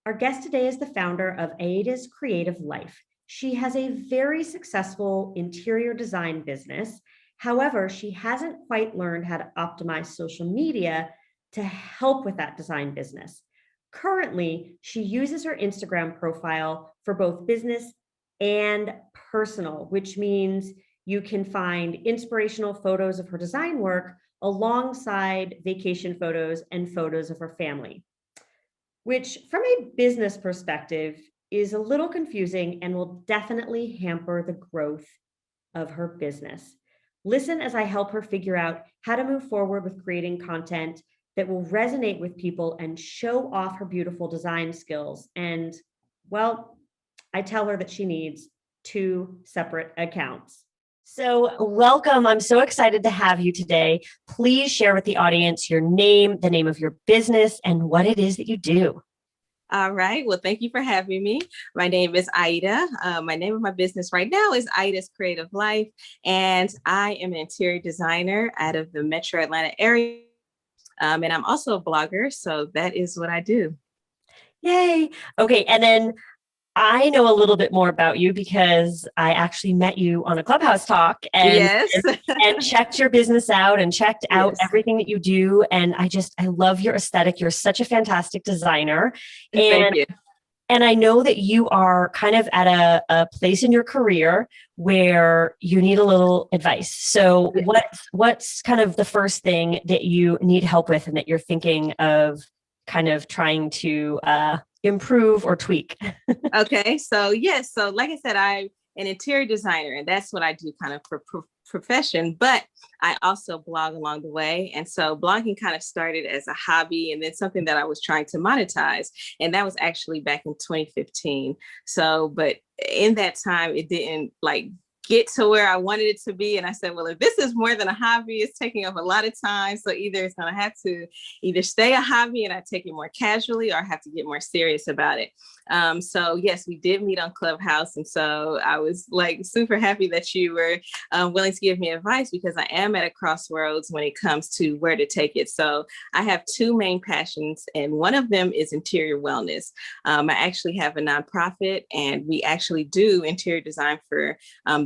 Our guest today is the founder of Aidah's Creative Life. She has a very successful interior design business. However, she hasn't quite learned how to optimize social media to help with that design business. Currently, she uses her Instagram profile for both business and personal, which means you can find inspirational photos of her design work alongside vacation photos and photos of her family, which from a business perspective is a little confusing and will definitely hamper the growth of her business. Listen as I help her figure out how to move forward with creating content that will resonate with people and show off her beautiful design skills. And, well, I tell her that she needs two separate accounts. So welcome. I'm so excited to have you today. Please share with the audience your name, the name of your business, and what it is that you do. All right. Well, thank you for having me. My name is Aidah. My name of my business right now is Aidah's Creative Life, and I am an interior designer out of the Metro Atlanta area. And I'm also a blogger, so that is what I do. Yay. Okay. And then I know a little bit more about you because I actually met you on a Clubhouse talk and checked your business out and checked out everything that you do. And I love your aesthetic. You're such a fantastic designer. Thank you. And I know that you are kind of at a place in your career where you need a little advice. So what's kind of the first thing that you need help with and that you're thinking of kind of trying to improve or tweak? Okay. So yes. So like I said, I'm an interior designer and that's what I do kind of for profession, but I also blog along the way. And so blogging kind of started as a hobby and then something that I was trying to monetize. And that was actually back in 2015. So, but in that time, it didn't get to where I wanted it to be. And I said, well, if this is more than a hobby, it's taking up a lot of time. So either it's going to have to either stay a hobby and I take it more casually, or I have to get more serious about it. So yes, we did meet on Clubhouse. And so I was super happy that you were willing to give me advice, because I am at a crossroads when it comes to where to take it. So I have two main passions, and one of them is interior wellness. I actually have a nonprofit, and we actually do interior design for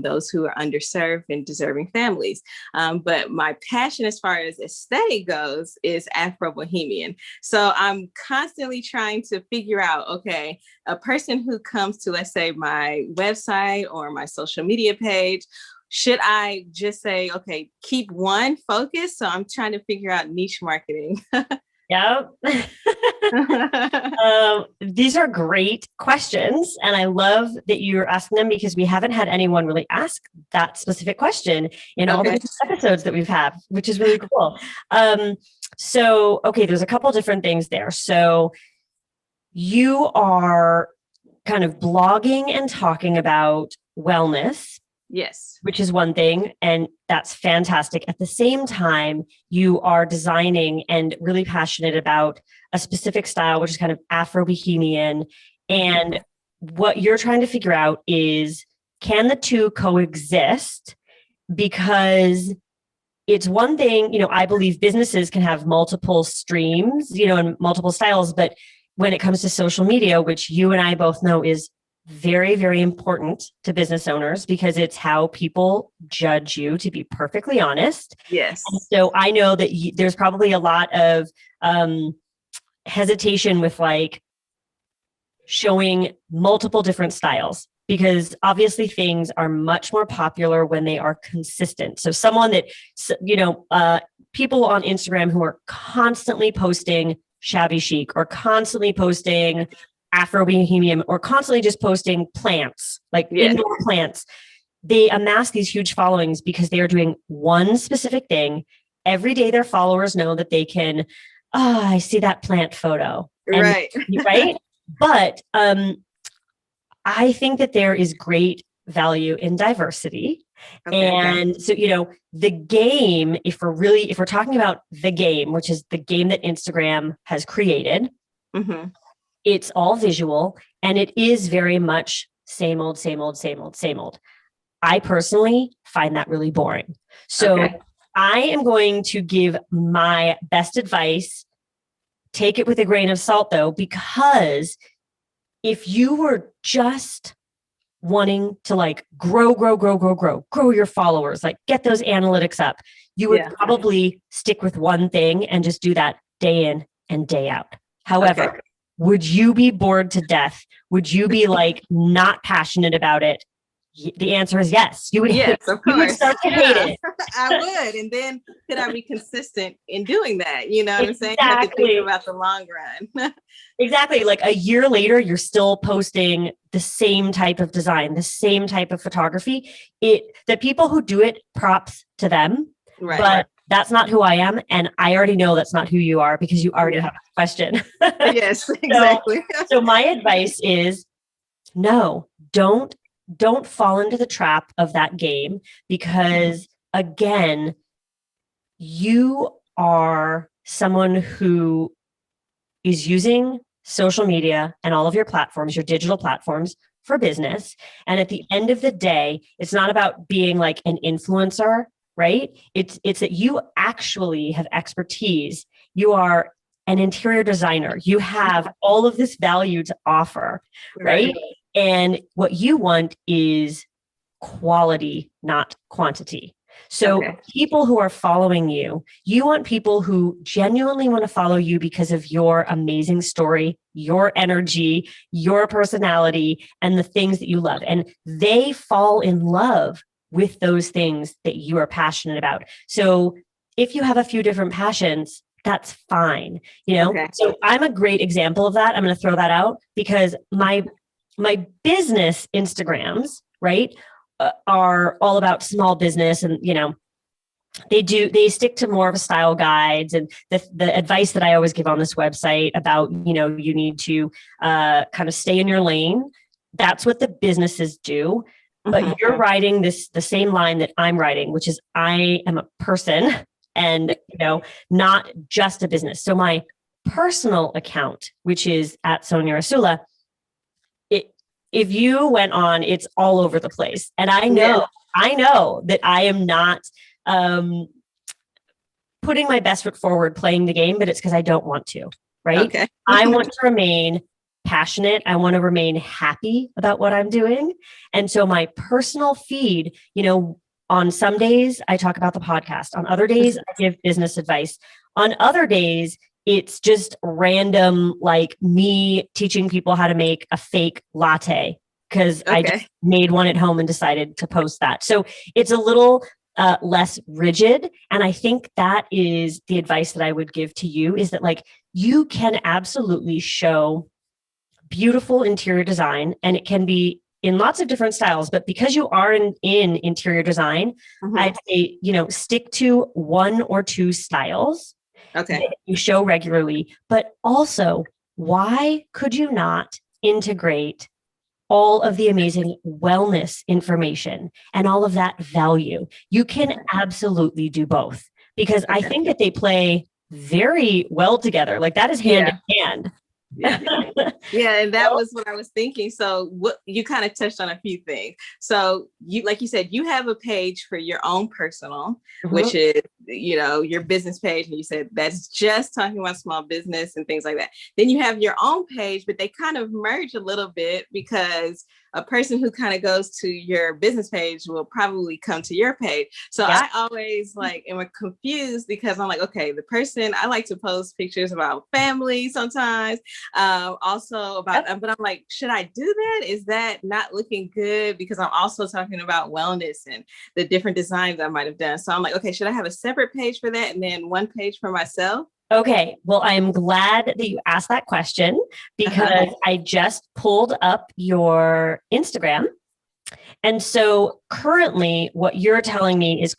those who are underserved and deserving families. But my passion as far as aesthetic goes is Afro Bohemian. So I'm constantly trying to figure out, okay, a person who comes to, let's say, my website or my social media page, should I just say, okay, keep one focus? So I'm trying to figure out niche marketing. Yep. These are great questions. And I love that you're asking them, because we haven't had anyone really ask that specific question in all the episodes that we've had, which is really cool. So, okay, there's a couple different things there. So you are kind of blogging and talking about wellness. Yes. Which is one thing. And that's fantastic. At the same time, you are designing and really passionate about a specific style, which is kind of Afro Bohemian. And what you're trying to figure out is, can the two coexist? Because it's one thing, I believe businesses can have multiple streams, and multiple styles. But when it comes to social media, which you and I both know is very, very important to business owners, because it's how people judge you, to be perfectly honest. Yes. And so I know that there's probably a lot of hesitation with showing multiple different styles, because obviously things are much more popular when they are consistent. So someone that, people on Instagram who are constantly posting shabby chic, or constantly posting Afro Bohemian, or constantly just posting plants, indoor plants, they amass these huge followings because they are doing one specific thing. Every day their followers know that they can, I see that plant photo. Right. Right. But I think that there is great value in diversity. And so, the game, if we're talking about the game, which is the game that Instagram has created, it's all visual, and it is very much same old, same old, same old, same old. I personally find that really boring. So I am going to give my best advice. Take it with a grain of salt, though, because if you were just wanting to like grow your followers, like get those analytics up, you would probably stick with one thing and just do that day in and day out. However, would you be bored to death? Would you be like not passionate about it? The answer is yes. You would, yes, of course. You would start to hate it. I would. And then could I be consistent in doing that? You know what I'm saying? You have to think about the long run. Exactly. Like a year later, you're still posting the same type of design, the same type of photography. The people who do it, props to them. Right. But that's not who I am. And I already know that's not who you are because you already have a question. Yes, exactly. So my advice is no, don't fall into the trap of that game, because again, you are someone who is using social media and all of your platforms, your digital platforms, for business. And at the end of the day, it's not about being like an influencer, right? It's that you actually have expertise. You are an interior designer. You have all of this value to offer, right? And what you want is quality, not quantity. So people who are following you want people who genuinely want to follow you because of your amazing story, your energy, your personality, and the things that you love. And they fall in love with those things that you are passionate about. So if you have a few different passions, that's fine. You know, so I'm a great example of that. I'm going to throw that out because my business Instagrams, right, are all about small business, and you know, they stick to more of a style guides and the advice that I always give on this website about, you know, you need to kind of stay in your lane. That's what the businesses do. But you're riding the same line that I'm riding, which is I am a person and, you know, not just a business. So my personal account, which is at Sonja Rasula, if you went on, it's all over the place. And I know that I am not putting my best foot forward playing the game, but it's because I don't want to, right? I want to remain passionate. I want to remain happy about what I'm doing. And so my personal feed, you know, on some days I talk about the podcast. On other days, I give business advice. On other days, it's just random, like me teaching people how to make a fake latte because I just made one at home and decided to post that. So it's a little less rigid. And I think that is the advice that I would give to you, is that like you can absolutely show beautiful interior design, and it can be in lots of different styles, but because you are in interior design, I'd say, you know, stick to 1 or 2 styles. You show regularly, but also why could you not integrate all of the amazing wellness information and all of that value? You can absolutely do both, because I think that they play very well together. Like that is hand in hand. Yeah, and that was what I was thinking. So what you kind of touched on a few things. So you, like you said, you have a page for your own personal, which is, you know, your business page. And you said that's just talking about small business and things like that. Then you have your own page, but they kind of merge a little bit because a person who kind of goes to your business page will probably come to your page. So I always like am confused because I'm like, okay, the person, I like to post pictures about family sometimes, also about, but I'm like, should I do that? Is that not looking good? Because I'm also talking about wellness and the different designs I might have done. So I'm like, okay, should I have a separate page for that and then one page for myself? Okay, well, I'm glad that you asked that question, because I just pulled up your Instagram. And so currently what you're telling me is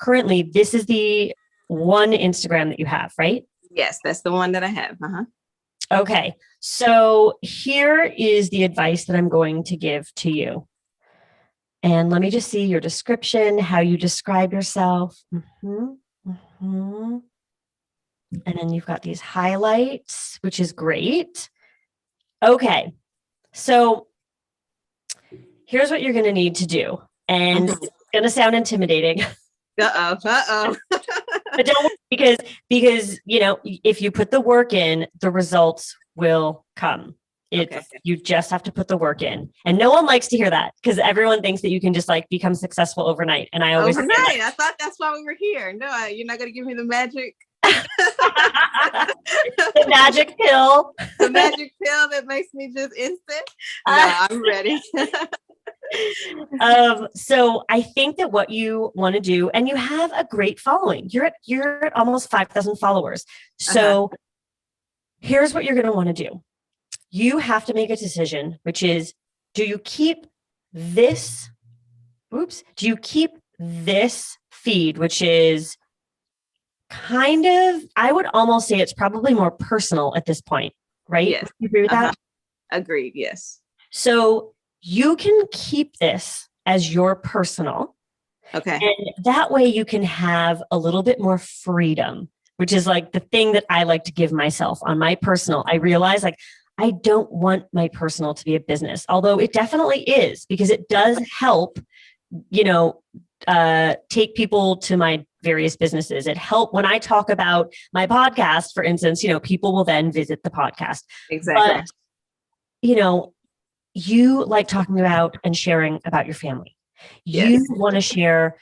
this is the one Instagram that you have, right? Yes, that's the one that I have. Okay, so here is the advice that I'm going to give to you. And let me just see your description, how you describe yourself. And then you've got these highlights, which is great. Okay, so here's what you're going to need to do. And it's going to sound intimidating. But don't worry, because, you know, if you put the work in, the results will come. You just have to put the work in. And no one likes to hear that because everyone thinks that you can just like become successful overnight. And I always overnight. I thought that's why we were here. No, you're not going to give me the magic. The magic pill. The magic pill that makes me just instant. No, I'm ready. So I think that what you want to do, and you have a great following. You're at almost 5,000 followers. So here's what you're going to want to do. You have to make a decision, which is, do you keep this feed, which is kind of, I would almost say it's probably more personal at this point, right? Yes. You agree with that? Agreed. Yes. So you can keep this as your personal. Okay. And that way you can have a little bit more freedom, which is like the thing that I like to give myself on my personal. I realize like, I don't want my personal to be a business, although it definitely is, because it does help, take people to my various businesses. It helped when I talk about my podcast, for instance, people will then visit the podcast. Exactly. But, you like talking about and sharing about your family. Yes. You want to share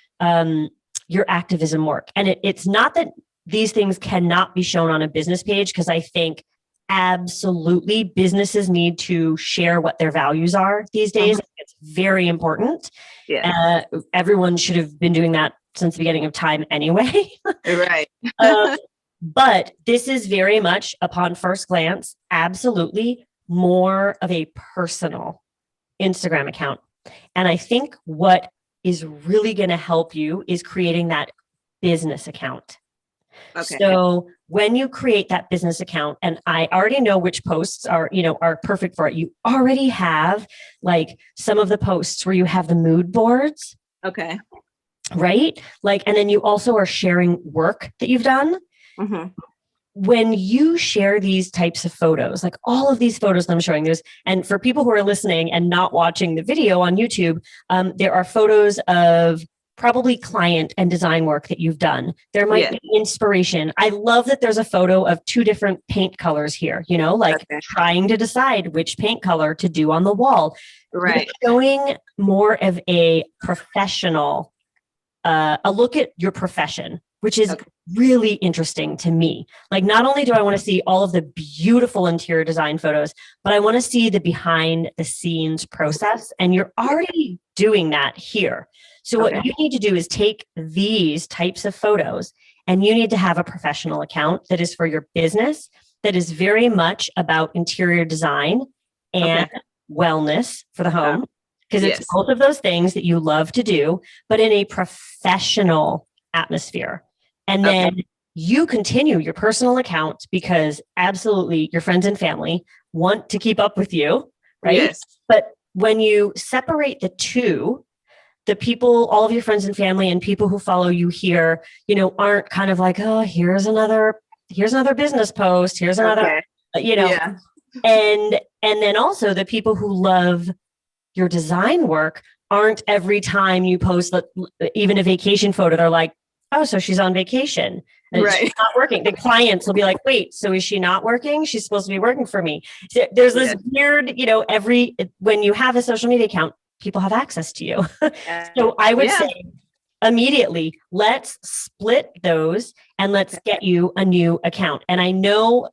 your activism work. And it's not that these things cannot be shown on a business page, because I think absolutely businesses need to share what their values are these days. It's very important. Yeah. Everyone should have been doing that since the beginning of time anyway. Right. But this is very much, upon first glance, absolutely more of a personal Instagram account. And I think what is really going to help you is creating that business account. Okay. So when you create that business account, and I already know which posts are perfect for it. You already have like some of the posts where you have the mood boards. Okay. Right? Like, and then you also are sharing work that you've done. Mm-hmm. When you share these types of photos, like all of these photos that I'm showing, and for people who are listening and not watching the video on YouTube, there are photos of probably client and design work that you've done. There might be inspiration. I love that there's a photo of 2 different paint colors here, trying to decide which paint color to do on the wall. Right. You're showing more of a professional, a look at your profession, which is really interesting to me. Like, not only do I want to see all of the beautiful interior design photos, but I want to see the behind the scenes process. And you're already doing that here. So what you need to do is take these types of photos, and you need to have a professional account that is for your business, that is very much about interior design and wellness for the home. Because it's both of those things that you love to do, but in a professional atmosphere. And then you continue your personal account, because absolutely your friends and family want to keep up with you, right? Yes. But when you separate the two, the people, all of your friends and family and people who follow you here, aren't kind of like, oh, here's another business post. Here's another, and then also the people who love your design work aren't every time you post even a vacation photo, they're like, oh, so she's on vacation. And she's not working. The clients will be like, wait, so is she not working? She's supposed to be working for me. So there's this weird, when you have a social media account, people have access to you. So I would say immediately, let's split those and let's get you a new account. And I know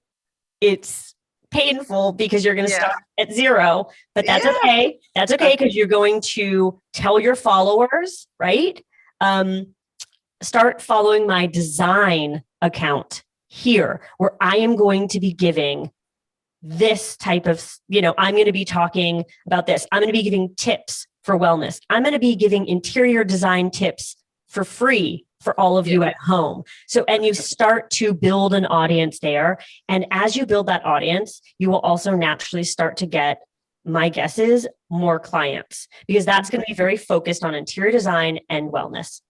it's painful because you're going to start at 0, but that's okay. That's okay, because you're going to tell your followers, right? Start following my design account here, where I am going to be giving this type of, I'm going to be talking about this. I'm going to be giving tips for wellness. I'm going to be giving interior design tips for free for all of you at home. So, and you start to build an audience there. And as you build that audience, you will also naturally start to get, my guess is, more clients, because that's going to be very focused on interior design and wellness.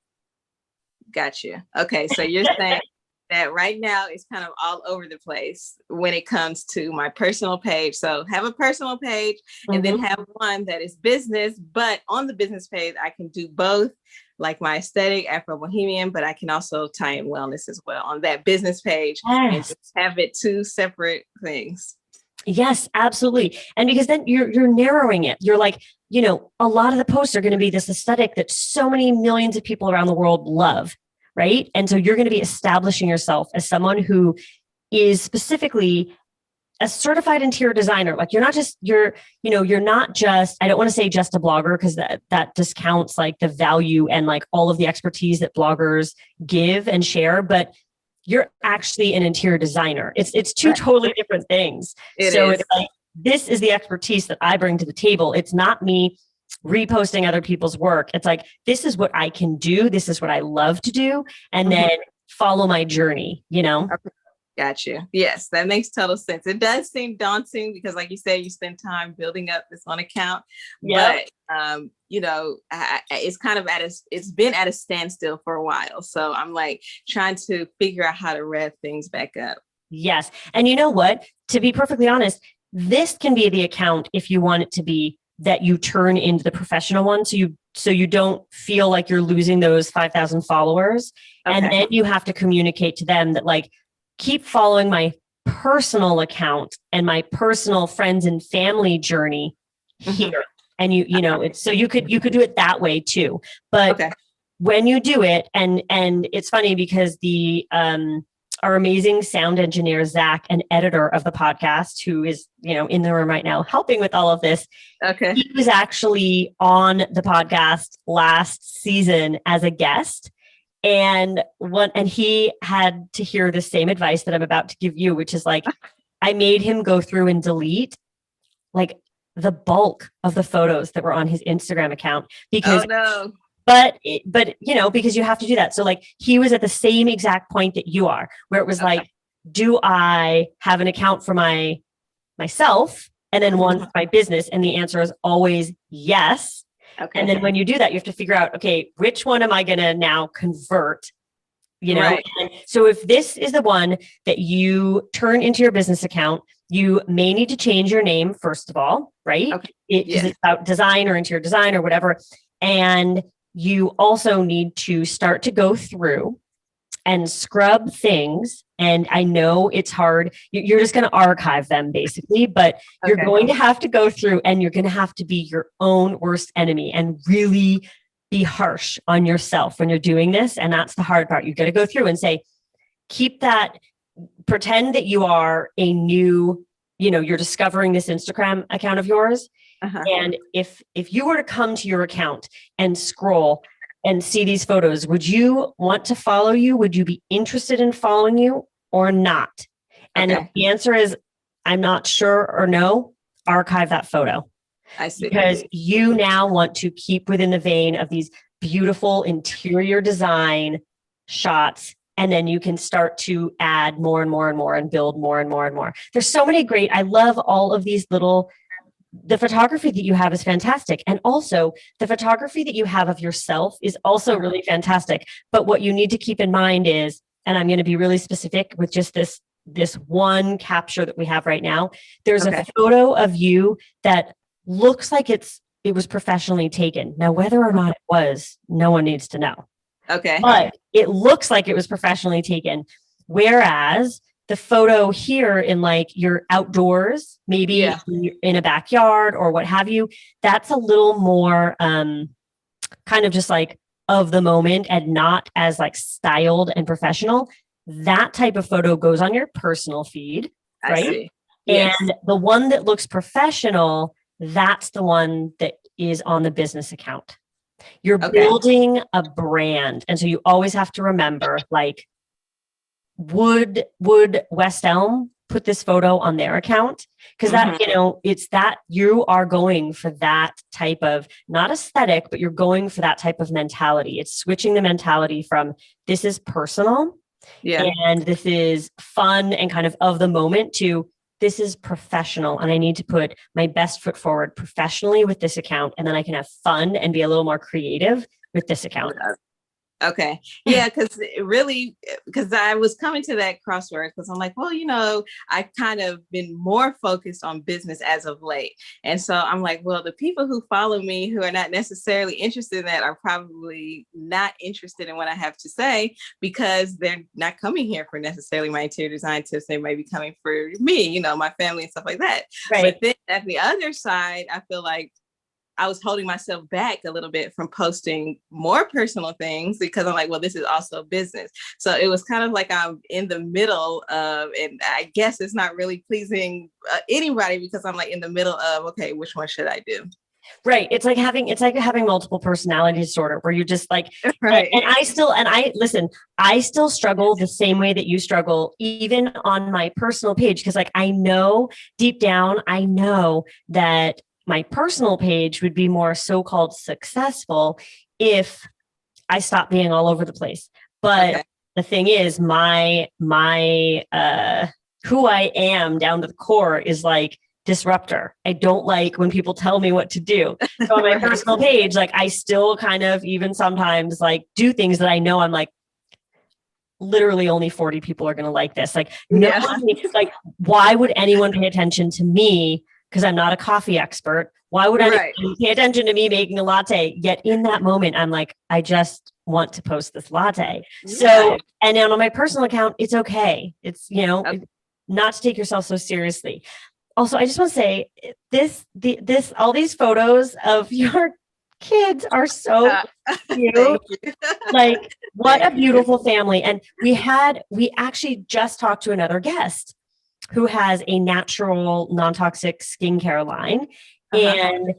Gotcha. Okay. So you're saying that right now it's kind of all over the place when it comes to my personal page. So have a personal page and then have one that is business, but on the business page, I can do both, like my aesthetic Afro Bohemian, but I can also tie in wellness as well on that business page and just have it 2 separate things. Yes, absolutely. And because then you're narrowing it. You're like, a lot of the posts are going to be this aesthetic that so many millions of people around the world love, right? And so you're going to be establishing yourself as someone who is specifically a certified interior designer. Like you're not just, I don't want to say just a blogger, because that discounts like the value and like all of the expertise that bloggers give and share, but you're actually an interior designer. It's two totally different things. It's like, this is the expertise that I bring to the table. It's not me reposting other people's work. It's like, this is what I can do. This is what I love to do. And then follow my journey, Okay. Got you. Yes, that makes total sense. It does seem daunting because, like you said, you spend time building up this one account. Yep. But it's kind of it's been at a standstill for a while. So I'm like trying to figure out how to rev things back up. Yes, and you know what? To be perfectly honest, this can be the account if you want it to be, that you turn into the professional one, so you don't feel like you're losing those 5,000 followers, and then you have to communicate to them that like, keep following my personal account and my personal friends and family journey here. And so you could do it that way too. But when you do it, and it's funny because our amazing sound engineer, Zach, and editor of the podcast, who is, in the room right now, helping with all of this. Okay. He was actually on the podcast last season as a guest. And he had to hear the same advice that I'm about to give you, which is like, I made him go through and delete like the bulk of the photos that were on his Instagram account because, but because you have to do that. So like, he was at the same exact point that you are, where it was like, do I have an account for myself and then one for my business? And the answer is always yes. Okay. And then when you do that, you have to figure out, okay, which one am I going to now convert? Right. And so if this is the one that you turn into your business account, you may need to change your name, first of all, right? Okay. It's about design or interior design or whatever. And you also need to start to go through and scrub things. And I know it's hard. You're just going to archive them basically, but you're going to have to go through and you're going to have to be your own worst enemy and really be harsh on yourself when you're doing this. And that's the hard part. You got to go through and say, pretend that you are a new, you're discovering this Instagram account of yours. And if you were to come to your account and scroll and see these photos, would you want to follow you? Would you be interested in following you or not? And if the answer is, I'm not sure or no, archive that photo. I see. Because you now want to keep within the vein of these beautiful interior design shots. And then you can start to add more and more and more and build more and more and more. There's so many I love all of these the photography that you have is fantastic. And also the photography that you have of yourself is also really fantastic. But what you need to keep in mind is, and I'm going to be really specific with just this one capture that we have right now. There's a photo of you that looks like it was professionally taken. Now, whether or not it was, no one needs to know. Okay. But it looks like it was professionally taken. Whereas the photo here in like your outdoors, maybe in a backyard or what have you, that's a little more kind of just like of the moment and not as like styled and professional. That type of photo goes on your personal feed, right? I see. Yes. And the one that looks professional, that's the one that is on the business account. You're building a brand. And so you always have to remember, like, would West Elm put this photo on their account? Because that, it's that you are going for that type of, not aesthetic, but you're going for that type of mentality. It's switching the mentality from this is personal and this is fun and kind of the moment to this is professional. And I need to put my best foot forward professionally with this account. And then I can have fun and be a little more creative with this account. Okay. Yeah, because I was coming to that crossword because I'm like, well, I've kind of been more focused on business as of late. And so I'm like, well, the people who follow me who are not necessarily interested in that are probably not interested in what I have to say because they're not coming here for necessarily my interior design tips. They may be coming for me, my family and stuff like that. Right. But then at the other side, I feel like I was holding myself back a little bit from posting more personal things because I'm like, well, this is also business. So it was kind of like I'm in the middle of, and I guess it's not really pleasing anybody because I'm like in the middle of, okay, which one should I do? Right. It's like having multiple personality disorder where you just like, right. And I still struggle the same way that you struggle, even on my personal page. Cause like, I know deep down, I know that my personal page would be more so-called successful if I stopped being all over the place. But the thing is, my who I am down to the core is like disruptor. I don't like when people tell me what to do. So on my personal page, like I still kind of even sometimes like do things that I know I'm like, literally only 40 people are going to like this. Like, like, why would anyone pay attention to me? Because I'm not a coffee expert. Why would anyone pay attention to me making a latte? Yet in that moment, I'm like, I just want to post this latte. So, and then on my personal account, it's okay. It's, not to take yourself so seriously. Also, I just want to say all these photos of your kids are so cute. Like, what a beautiful family. And we actually just talked to another guest who has a natural non-toxic skincare line. And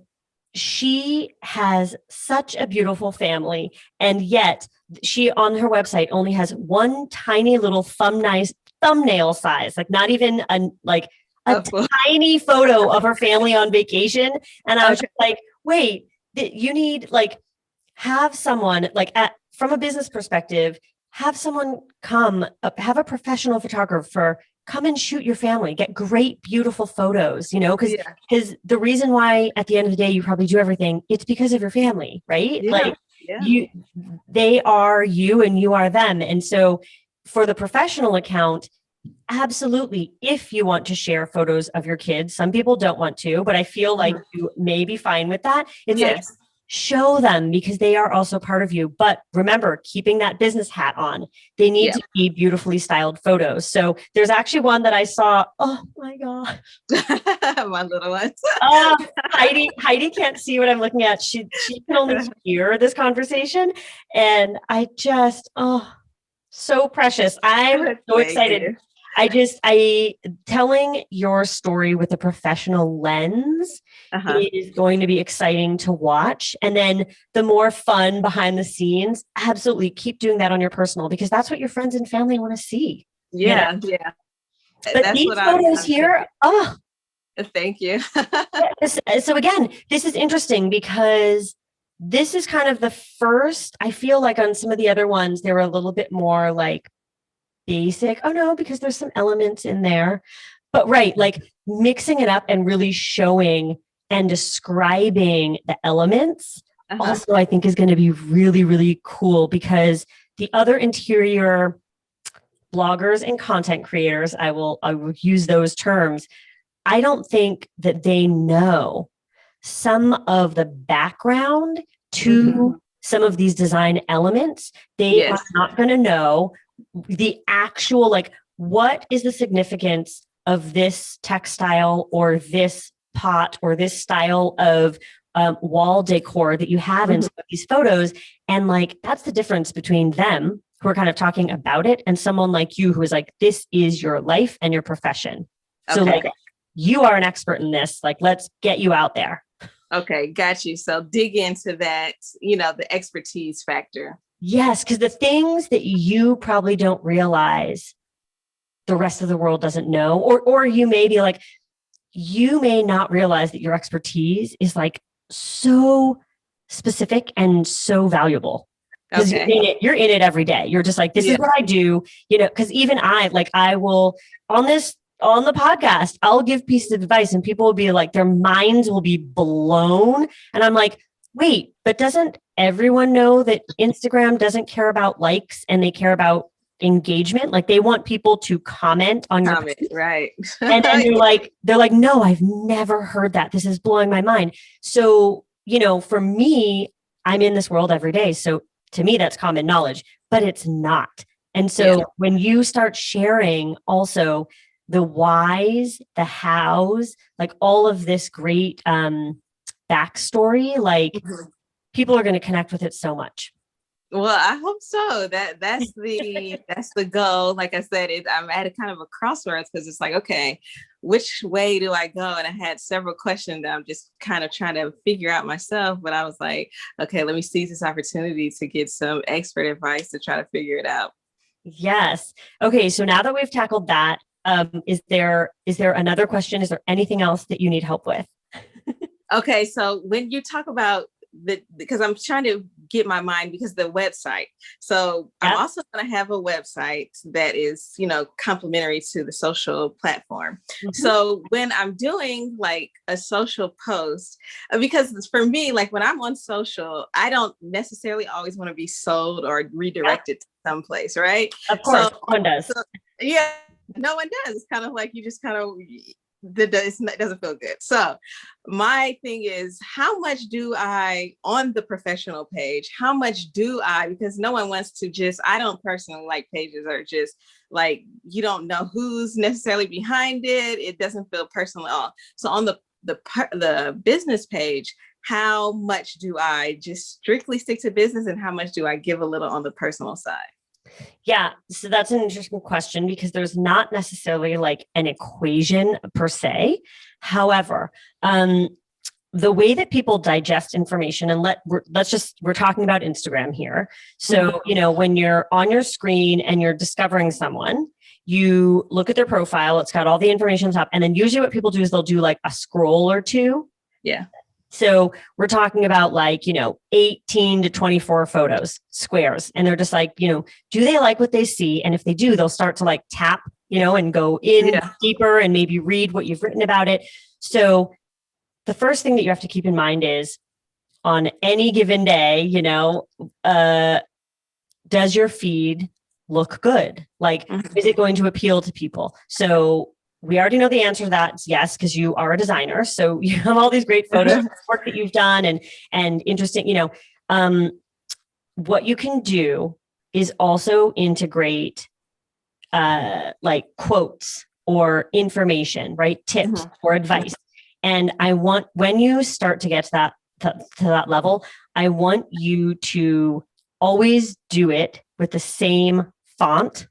she has such a beautiful family. And yet she on her website only has one tiny little thumbnail size, like not even a tiny photo of her family on vacation. And I was just like, wait, you need have someone from a business perspective, have someone have a professional photographer come and shoot your family, get great, beautiful photos, because the reason why at the end of the day, you probably do everything, it's because of your family, right? They are you and you are them. And so for the professional account, absolutely. If you want to share photos of your kids, some people don't want to, but I feel like you may be fine with that. It's like, show them because they are also part of you. But remember, keeping that business hat on, they need to be beautifully styled photos. So there's actually one that I saw. Oh my God. My little ones. Heidi can't see what I'm looking at. She can only hear this conversation. And I just, so precious. I'm so excited. Telling your story with a professional lens is going to be exciting to watch. And then the more fun behind the scenes, absolutely keep doing that on your personal, because that's what your friends and family want to see. Yeah. But that's these photos here, thank you. So again, this is interesting because this is kind of the first, I feel like on some of the other ones, they were a little bit more like basic. Oh no, because there's some elements in there, but like mixing it up and really showing and describing the elements also I think is going to be really, really cool, because the other interior bloggers and content creators, I will use those terms, I don't think that they know some of the background to some of these design elements. They are not going to know the actual, what is the significance of this textile or this pot or this style of wall decor that you have in some of these photos. And that's the difference between them who are kind of talking about it and someone like you who is like, this is your life and your profession. So you are an expert in this, let's get you out there. Okay, got you. So dig into that, the expertise factor. Yes, because the things that you probably don't realize the rest of the world doesn't know, or you may be like, you may not realize that your expertise is so specific and so valuable. Because you're in it every day. You're just like, this is what I do, because even I will on the podcast, I'll give pieces of advice and people will be like, their minds will be blown. And I'm like, wait, but doesn't everyone know that Instagram doesn't care about likes and they care about engagement. Like they want people to comment on your Comment, right. and they're like, no, I've never heard that. This is blowing my mind. So, for me, I'm in this world every day. So to me, that's common knowledge, but it's not. And so when you start sharing also the whys, the hows, like all of this great backstory, like people are going to connect with it so much. Well, I hope so. That's the goal. Like I said, I'm at a kind of a crossroads because it's like, okay, which way do I go? And I had several questions that I'm just kind of trying to figure out myself. But I was like, okay, let me seize this opportunity to get some expert advice to try to figure it out. Yes. Okay. So now that we've tackled that, is there another question? Is there anything else that you need help with? Okay. So when you talk about because I'm trying to get my mind because the website. So I'm also going to have a website that is, complementary to the social platform. So when I'm doing like a social post, because for me, like when I'm on social, I don't necessarily always want to be sold or redirected to someplace, right? Of course, no one does. Yeah, no one does. It's kind of like you just kind of it doesn't feel good. So my thing is, how much do I on the professional page, how much do I, because no one wants to I don't personally like pages or just like, you don't know who's necessarily behind it. It doesn't feel personal at all. So on the business page, how much do I just strictly stick to business and how much do I give a little on the personal side? Yeah, so that's an interesting question because there's not necessarily like an equation per se. However, the way that people digest information, and we're talking about Instagram here. So, when you're on your screen and you're discovering someone, you look at their profile, it's got all the information on top. And then usually what people do is they'll do like a scroll or two. Yeah. So we're talking about 18 to 24 photos, squares. And they're just like, do they like what they see? And if they do, they'll start to tap, and go in deeper and maybe read what you've written about it. So the first thing that you have to keep in mind is on any given day, does your feed look good? Is it going to appeal to people? So we already know the answer to that. It's yes, because you are a designer. So you have all these great photos, work that you've done and interesting, what you can do is also integrate quotes or information, right? Tips or advice. And I want, when you start to get to that level, I want you to always do it with the same font,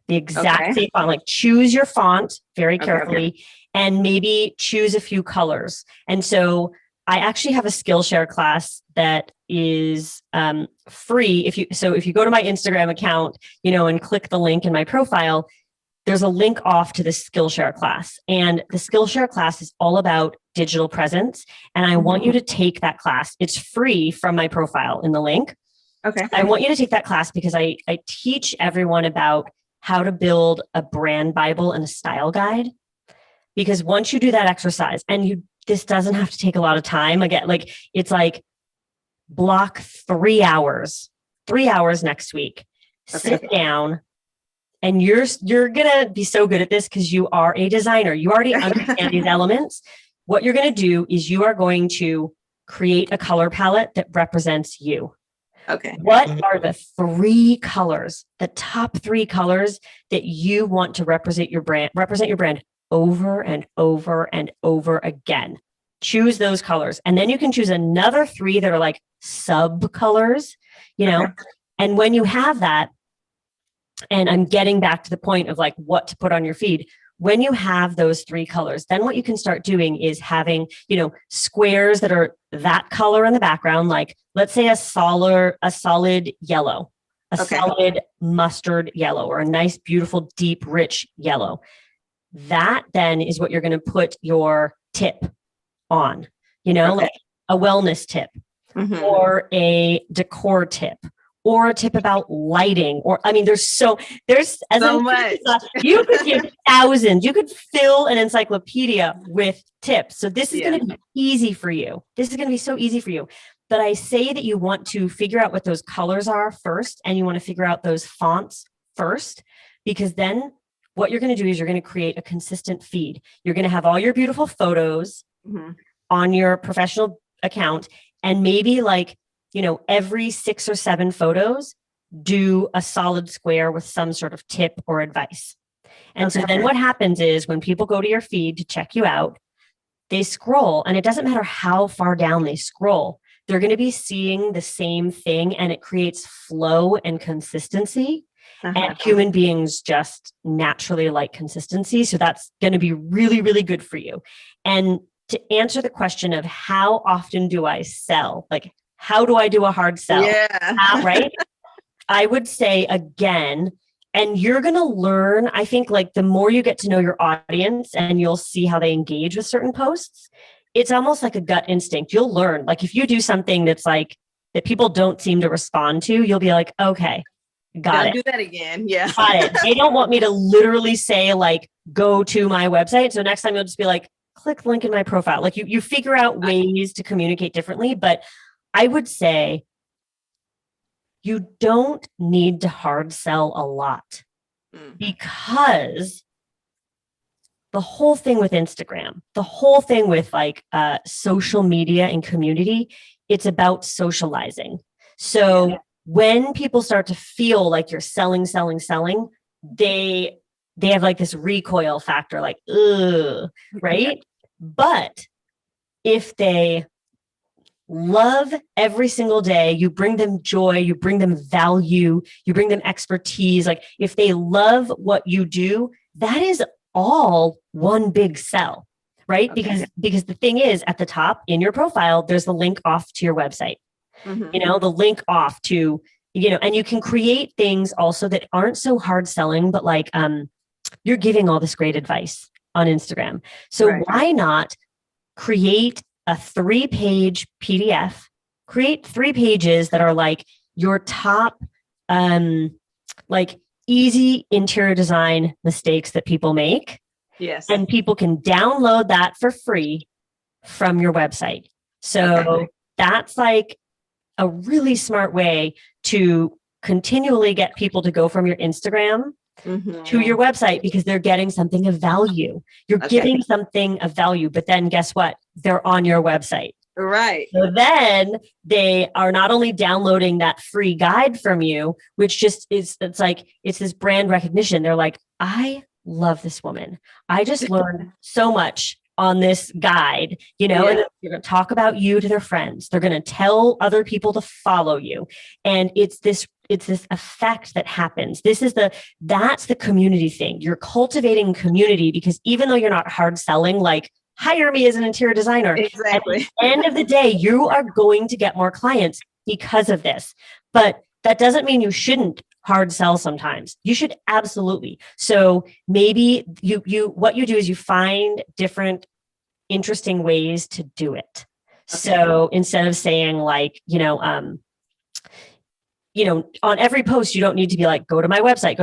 the exact same font. Choose your font very carefully and maybe choose a few colors. And so I actually have a Skillshare class that is free. If you go to my Instagram account, and click the link in my profile, there's a link off to the Skillshare class. And the Skillshare class is all about digital presence. And I want you to take that class. It's free from my profile in the link. Okay. I want you to take that class because I teach everyone about how to build a brand Bible and a style guide. Because once you do that exercise, and this doesn't have to take a lot of time. Again, it's block 3 hours next week. Sit down, and you're gonna be so good at this because you are a designer. You already understand these elements. What you're gonna do is you are going to create a color palette that represents you. Okay. What are the 3 colors, the top 3 colors that you want to represent your brand over and over and over again? Choose those colors. And then you can choose another 3 that are sub colors, and when you have that, and I'm getting back to the point of what to put on your feed. When you have those 3 colors, then what you can start doing is having, squares that are that color in the background, let's say a solid yellow, solid mustard yellow, or a nice, beautiful, deep, rich yellow. That then is what you're going to put your tip on, like a wellness tip or a decor tip. Or a tip about lighting, there's so much. You could give thousands. You could fill an encyclopedia with tips. So this is going to be easy for you. This is going to be so easy for you. But I say that you want to figure out what those colors are first, and you want to figure out those fonts first, because then what you're going to do is you're going to create a consistent feed. You're going to have all your beautiful photos on your professional account, and maybe like, every 6 or 7 photos, do a solid square with some sort of tip or advice. And so then what happens is when people go to your feed to check you out, they scroll, and it doesn't matter how far down they scroll, they're going to be seeing the same thing, and it creates flow and consistency. And human beings just naturally like consistency. So that's going to be really, really good for you. And to answer the question of how often do I sell, like, how do I do a hard sell? Yeah. Right? I would say again, and you're going to learn, I think, like the more you get to know your audience and you'll see how they engage with certain posts, it's almost like a gut instinct. You'll learn, like if you do something that's like that people don't seem to respond to, you'll be like, okay, got it. Do that again. Yeah. Got it. They don't want me to literally say like, go to my website. So next time you'll just be like, click link in my profile. Like you figure out ways to communicate differently. But I would say you don't need to hard sell a lot, because the whole thing with Instagram, the whole thing with like social media and community, it's about socializing. So when people start to feel like you're selling, they have like this recoil factor, like, ugh, right? But if they love every single day, you bring them joy, you bring them value, you bring them expertise. Like if they love what you do, that is all one big sell, right? Because the thing is, at the top in your profile, there's the link off to your website. The link off to, and you can create things also that aren't so hard selling, but like you're giving all this great advice on Instagram. So why not create a 3-page PDF, create 3 pages that are like your top, like easy interior design mistakes that people make. Yes. And people can download that for free from your website. So that's like a really smart way to continually get people to go from your Instagram to your website, because they're getting something of value. You're giving something of value, but then guess what? They're on your website. Right. So then they are not only downloading that free guide from you, which just is, it's this brand recognition. They're like, I love this woman. I just learned so much on this guide, and they're going to talk about you to their friends. They're going to tell other people to follow you. And it's this effect that happens. That's the community thing. You're cultivating community, because even though you're not hard selling, like hire me as an interior designer, exactly. At the end of the day, you are going to get more clients because of this. But that doesn't mean you shouldn't hard sell sometimes. You should absolutely. So maybe what you do is you find different interesting ways to do it. So instead of saying like, on every post, you don't need to be like, go to my website,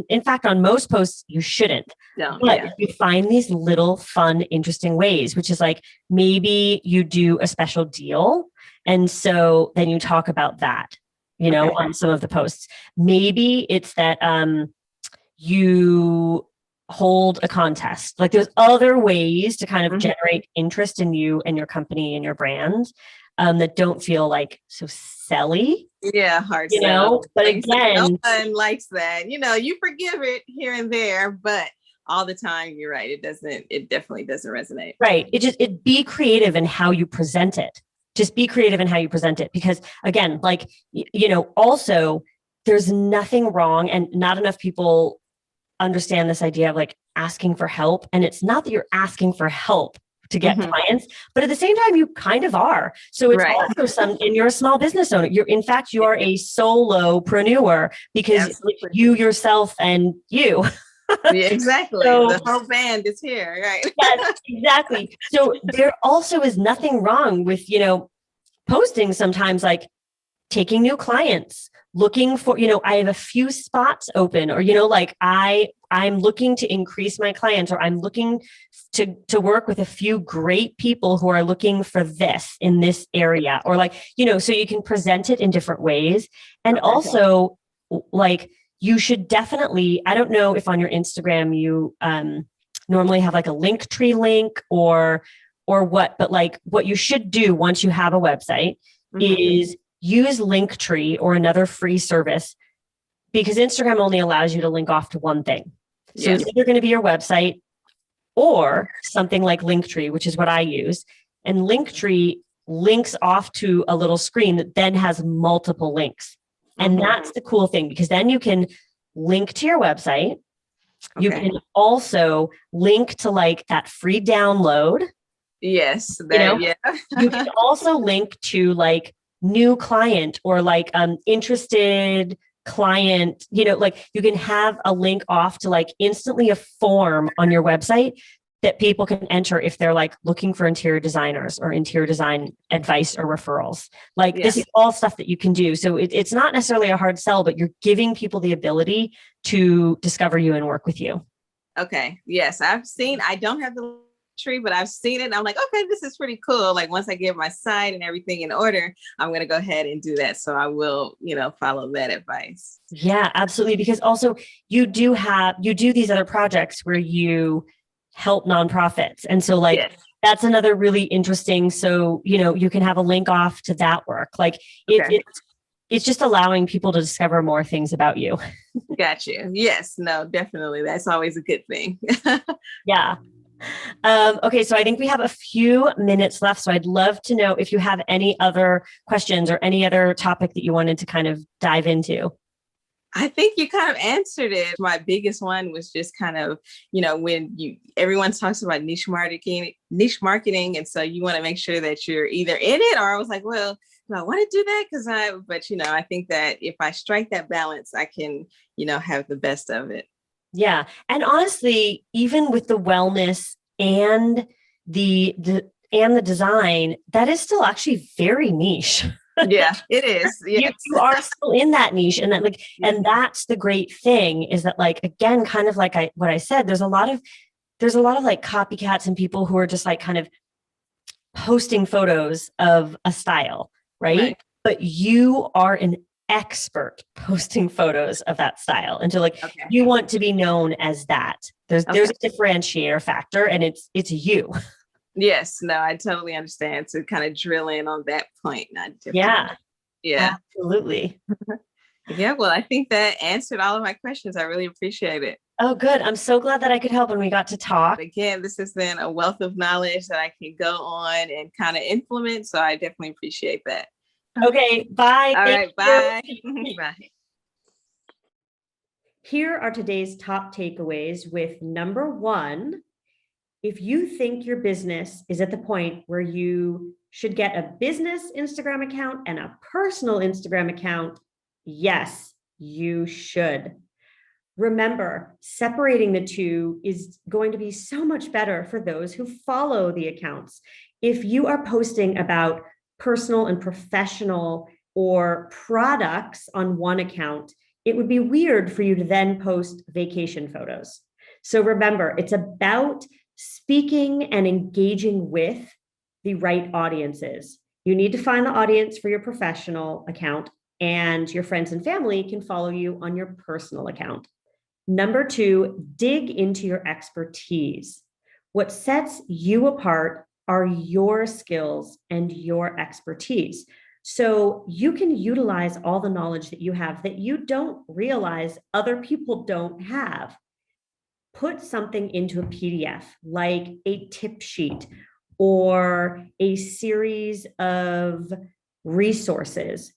in fact, on most posts, you shouldn't. No, but you find these little fun, interesting ways, which is like, maybe you do a special deal. And so then you talk about that, on some of the posts. Maybe it's that you hold a contest. Like there's other ways to kind of generate interest in you and your company and your brand that don't feel like so selly. Yeah, hard sell. But again, no one likes that. You forgive it here and there, but all the time, you're right. It definitely doesn't resonate. Right. It be creative in how you present it. Just be creative in how you present it. Because again, like, also there's nothing wrong, and not enough people understand this idea of like asking for help. And it's not that you're asking for help to get clients, but at the same time, you kind of are. So it's also and you're a small business owner. You are a solopreneur, because you yourself and you. Yeah, exactly. So, the whole band is here, right? Yes, exactly. So there also is nothing wrong with, posting sometimes like, taking new clients, looking for, I have a few spots open, or, like I'm looking to increase my clients, or I'm looking to work with a few great people who are looking for this in this area, or like, so you can present it in different ways. And also like, you should definitely, I don't know if on your Instagram you normally have like a link tree link or what, but like what you should do once you have a website is use Linktree or another free service, because Instagram only allows you to link off to one thing. So it's either going to be your website or something like Linktree, which is what I use. And Linktree links off to a little screen that then has multiple links. And that's the cool thing, because then you can link to your website. You can also link to like that free download. Yes. You can also link to like new client or like interested client, like you can have a link off to like instantly a form on your website that people can enter if they're like looking for interior designers or interior design advice or referrals. Like this is all stuff that you can do. So it's not necessarily a hard sell, but you're giving people the ability to discover you and work with you. Okay. Yes. I don't have the tree, but I've seen it. And I'm like, okay, this is pretty cool. Like once I get my site and everything in order, I'm going to go ahead and do that. So I will, follow that advice. Yeah, absolutely. Because also you do these other projects where you help nonprofits. And so like, that's another really interesting. So, you can have a link off to that work. Like it's just allowing people to discover more things about you. Got you. Yes, no, definitely. That's always a good thing. Yeah. Okay, so I think we have a few minutes left. So I'd love to know if you have any other questions or any other topic that you wanted to kind of dive into. I think you kind of answered it. My biggest one was just kind of, when everyone talks about niche marketing. And so you want to make sure that you're either in it, or I was like, well, do I want to do that? But I think that if I strike that balance, I can, have the best of it. Yeah. And honestly, even with the wellness and the design, that is still actually very niche. Yeah, it is. Yes. You are still in that niche. And that and that's the great thing, is that like, again, kind of like what I said, there's a lot of like copycats and people who are just like kind of posting photos of a style, right? But you are an expert posting photos of that style. And so like, you want to be known as that. There's a differentiator factor, and it's you. Yes, no, I totally understand. To kind of drill in on that point. Yeah, absolutely. Yeah, well, I think that answered all of my questions. I really appreciate it. Oh, good. I'm so glad that I could help and we got to talk. Again, this has been a wealth of knowledge that I can go on and kind of implement. So I definitely appreciate that. Okay, bye. All right, bye. Bye. Here are today's top takeaways with number 1. If you think your business is at the point where you should get a business Instagram account and a personal Instagram account, yes, you should. Remember, separating the two is going to be so much better for those who follow the accounts. If you are posting about personal and professional or products on one account, it would be weird for you to then post vacation photos. So remember, it's about speaking and engaging with the right audiences. You need to find the audience for your professional account, and your friends and family can follow you on your personal account. Number 2, dig into your expertise. What sets you apart are your skills and your expertise. So you can utilize all the knowledge that you have that you don't realize other people don't have. Put something into a PDF, like a tip sheet or a series of resources.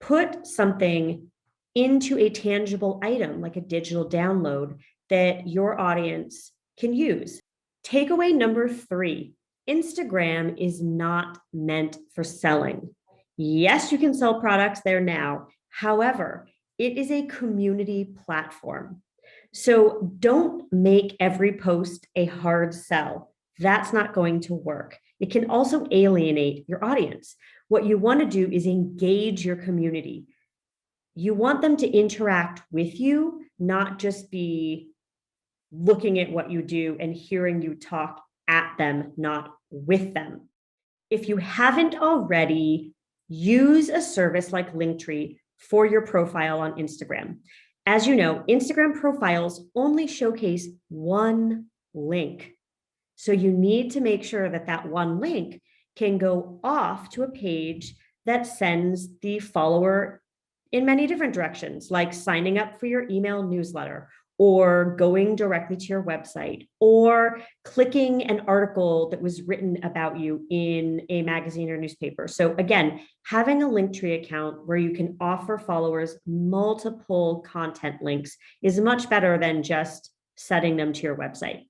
Put something into a tangible item, like a digital download that your audience can use. Takeaway number 3, Instagram is not meant for selling. Yes, you can sell products there now. However, it is a community platform. So don't make every post a hard sell. That's not going to work. It can also alienate your audience. What you want to do is engage your community. You want them to interact with you, not just be looking at what you do and hearing you talk at them, not with them. If you haven't already, use a service like Linktree for your profile on Instagram. As you know, Instagram profiles only showcase one link. So you need to make sure that that one link can go off to a page that sends the follower in many different directions, like signing up for your email newsletter, or going directly to your website, or clicking an article that was written about you in a magazine or newspaper. So again, having a Linktree account where you can offer followers multiple content links is much better than just setting them to your website.